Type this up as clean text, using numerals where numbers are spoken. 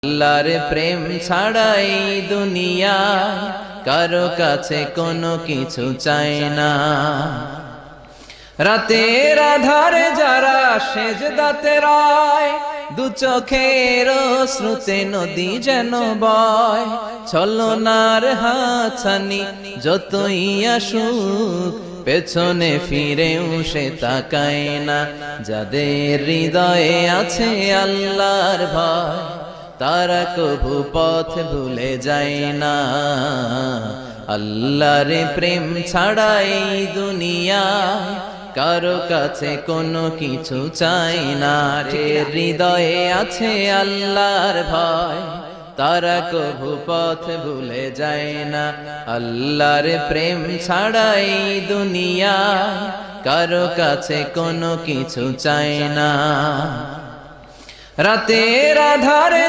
আল্লাহর প্রেম ছাড়াই দুনিয়ায় কারো কাছে কোনো কিছু চায় না। রাতের আধারে যারা সেজদাতে রয়, দু চোখের শ্রুতে নদী যেন বয়। ছলনার হাতছানি যতই আসুক, পেছনে ফিরেও সে তাকায় না। যাদের হৃদয়ে আছে আল্লাহর ভয়, তারা কভু পথ ভুলে যায় না। আল্লাহর প্রেম ছাড়াই দুনিয়ায় কারো কাছে কোনো কিছু চাই না। হৃদয়ে আছে আল্লাহর ভয়, তারা কভু পথ ভুলে যায় না। আল্লাহর প্রেম ছাড়াই দুনিয়ায় কারো কাছে কোনো কিছু চাই না। রাতের আধারে